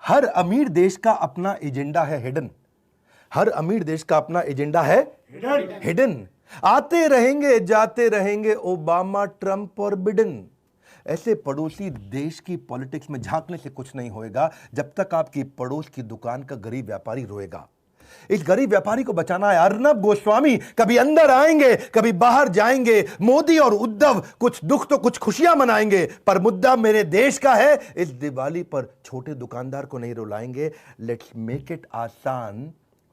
हर अमीर देश का अपना एजेंडा है हिडन। हर अमीर देश का अपना एजेंडा है हिडन। आते रहेंगे जाते रहेंगे ओबामा, ट्रंप और बिडेन। ऐसे पड़ोसी देश की पॉलिटिक्स में झांकने से कुछ नहीं होएगा जब तक आपकी पड़ोस की दुकान का गरीब व्यापारी रोएगा। इस गरीब व्यापारी को बचाना है। अर्नब गोस्वामी कभी अंदर आएंगे, कभी बाहर जाएंगे। मोदी और उद्धव कुछ दुख तो कुछ खुशियां मनाएंगे, पर मुद्दा मेरे देश का है। इस दिवाली पर छोटे दुकानदार को नहीं रुलाएंगे। लेट्स मेक इट आसान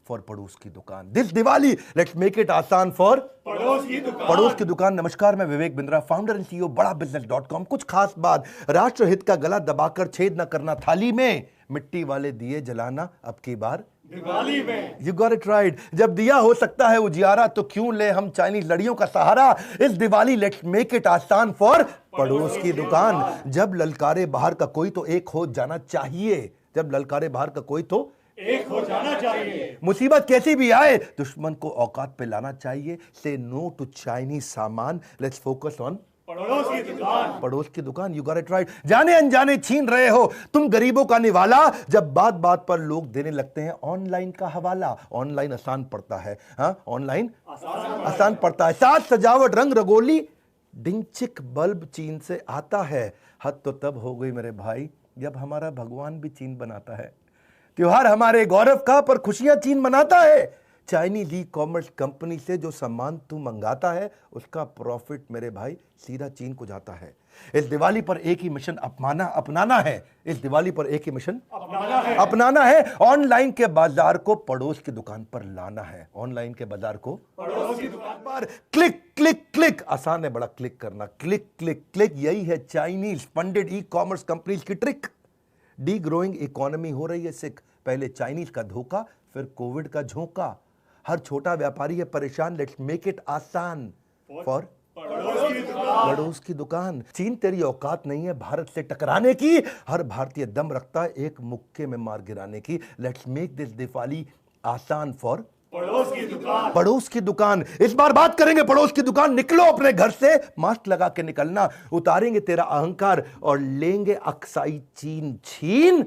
फॉर पड़ोस की दुकान। This Diwali let's make it आसान फॉर पड़ोस की दुकान। नमस्कार, मैं Vivek Bindra, founder and CEO बड़ा बिजनेस.com। कुछ खास बात, राष्ट्रहित का गला दबाकर छेद न करना थाली में, मिट्टी वाले दिए जलाना अब की बार दिवाली में। You got it right। जब दिया हो सकता है उजियारा तो क्यों ले हम चाइनीज लड़ियों का सहारा। इस दिवाली लेट्स मेक इट आसान फॉर पड़ोस की दुकान। जब ललकारे बाहर का कोई तो एक हो जाना चाहिए। जब ललकारे बाहर का कोई तो एक हो जाना चाहिए। मुसीबत कैसी भी आए दुश्मन को औकात पे लाना चाहिए। से नो टू चाइनीज सामान, लेट्स फोकस ऑन पड़ोस की दुकान। पड़ोस की दुकान, यू गॉट इट राइट। जाने अनजाने छीन रहे हो तुम गरीबों का निवाला, जब बात बात पर लोग देने लगते हैं ऑनलाइन का हवाला। ऑनलाइन आसान पड़ता है, हाँ ऑनलाइन आसान पड़ता है। साज सजावट रंग रंगोली डिंचिक बल्ब चीन से आता है। हद तो तब हो गई मेरे भाई जब हमारा भगवान भी चीन बनाता है। त्योहार हमारे गौरव का, पर खुशियां चीन मनाता है। चाइनीज ई कॉमर्स कंपनी से जो सामान तू मंगाता है उसका प्रॉफिट मेरे भाई सीधा चीन को जाता है। इस दिवाली पर एक ही मिशन अपनाना है। इस दिवाली पर एक ही मिशन अपनाना है। ऑनलाइन के बाजार को पड़ोस की दुकान पर लाना है। ऑनलाइन के बाजार को पड़ोस की दुकान पर क्लिक क्लिक क्लिक। आसान है बड़ा क्लिक करना, क्लिक क्लिक क्लिक। यही है Chinese funded e commerce companies की ट्रिक। डी ग्रोइंग इकोनॉमी हो रही है सिख। पहले चाइनीज का धोखा, फिर कोविड का झोंका। हर छोटा व्यापारी है परेशान। लेट्स मेक इट आसान फॉर पड़ोस की दुकान। चीन तेरी औकात नहीं है भारत से टकराने की। हर भारतीय दम रखता है एक मुक्के में मार गिराने की। लेट्स मेक दिस दिवाली आसान फॉर पड़ोस की दुकान। पड़ोस की दुकान। इस बार बात करेंगे पड़ोस की दुकान। निकलो अपने घर से, मास्क लगा के निकलना। उतारेंगे तेरा अहंकार और लेंगे अक्साई चीन छीन।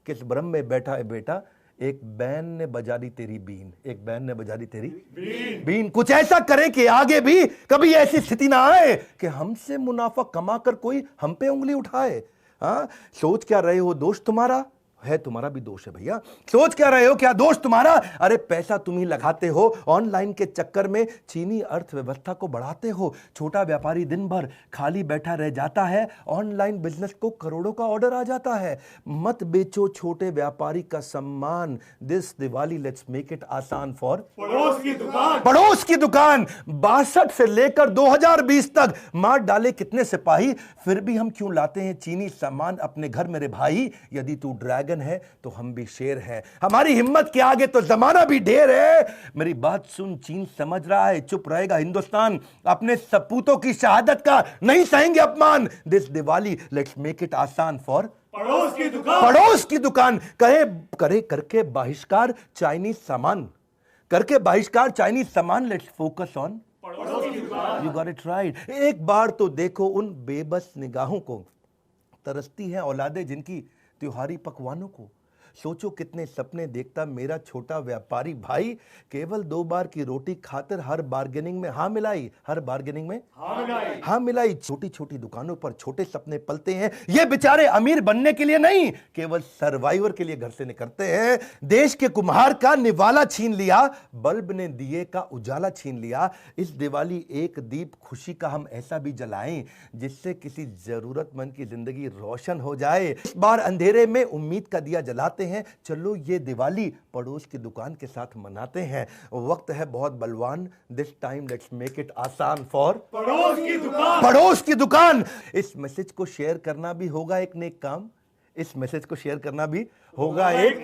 किस भ्रम में बैठा है बेटा, एक बैन ने बजा दी तेरी बीन। एक बैन ने बजा दी तेरी बीन। कुछ ऐसा करें कि आगे भी कभी ऐसी स्थिति ना आए कि हमसे मुनाफा कमाकर कोई हम पे उंगली उठाए। हाँ, सोच क्या रहे हो दोस्त तुम्हारा है, तुम्हारा भी दोष है भैया। सोच क्या रहे हो, क्या दोष तुम्हारा। अरे पैसा तुम ही लगाते हो ऑनलाइन के चक्कर में, चीनी अर्थव्यवस्था को बढ़ाते हो। छोटा व्यापारी दिन भर खाली बैठा रह जाता है, ऑनलाइन बिजनेस को करोड़ों का ऑर्डर आ जाता है। मत बेचो छोटे व्यापारी का सम्मान। This Diwali let's make it आसान फॉर पड़ोस की दुकान। पड़ोस की दुकान। 62 से लेकर 2020 तक मार डाले कितने सिपाही, फिर भी हम क्यों लाते हैं चीनी सामान अपने घर मेरे भाई। यदि तू ड्रैगन है तो हम भी शेर हैं। हमारी हिम्मत के आगे तो जमाना भी ढेर है। मेरी बात सुन, चीन समझ रहा है चुप रहेगा हिंदुस्तान। अपने सपूतों की शहादत का नहीं सहेंगे अपमान। This Diwali let's make it आसान फॉर पड़ोस की दुकान। पड़ोस की दुकान। करे करके बहिष्कार चाइनीज सामान, करके बहिष्कार चाइनीज सामान। लेट्स फोकस ऑन पड़ोस की दुकान। You got it right. एक बार तो देखो उन बेबस निगाहों को, तरसती हैं औलादे जिनकी त्योहारी पकवानों को। सोचो कितने सपने देखता मेरा छोटा व्यापारी भाई। केवल 2 बार की रोटी खाकर हर बार्गेनिंग में हाँ मिलाई, हर बार्गेनिंग में हाँ मिलाई। छोटी छोटी दुकानों पर छोटे सपने पलते हैं। ये बेचारे अमीर बनने के लिए नहीं, केवल सर्वाइवर के लिए घर से निकलते हैं। देश के कुम्हार का निवाला छीन लिया, बल्ब ने दिए का उजाला छीन लिया। इस दिवाली एक दीप खुशी का हम ऐसा भी जलाएं जिससे किसी जरूरतमंद की जिंदगी रोशन हो जाए। इस बार अंधेरे में उम्मीद का दिया जलाते हैं। चलो ये दिवाली पड़ोस की दुकान के साथ मनाते हैं। वक्त है बहुत बलवान। This time let's make it आसान फॉर पड़ोस की दुकान। पड़ोस की दुकान। इस मैसेज को शेयर करना भी होगा एक नेक काम। इस मैसेज को शेयर करना भी होगा एक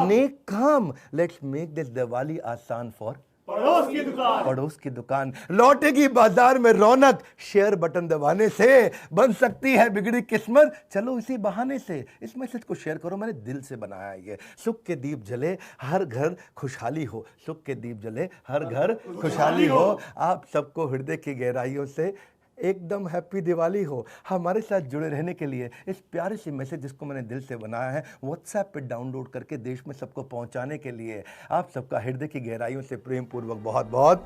नेक काम। लेट्स मेक दिस दिवाली आसान फॉर पड़ोस की दुकान। पड़ोस की दुकान। लौटेगी बाजार में रौनक, शेयर बटन दबाने से बन सकती है बिगड़ी किस्मत। चलो इसी बहाने से इस मैसेज को शेयर करो। मैंने दिल से बनाया ये। सुख के दीप जले हर घर खुशहाली हो। सुख के दीप जले हर घर खुशहाली हो। आप सबको हृदय की गहराइयों से एकदम हैप्पी दिवाली हो। हमारे साथ जुड़े रहने के लिए इस प्यारे से मैसेज जिसको मैंने दिल से बनाया है व्हाट्सएप पे डाउनलोड करके देश में सबको पहुंचाने के लिए आप सबका हृदय की गहराइयों से प्रेम पूर्वक बहुत बहुत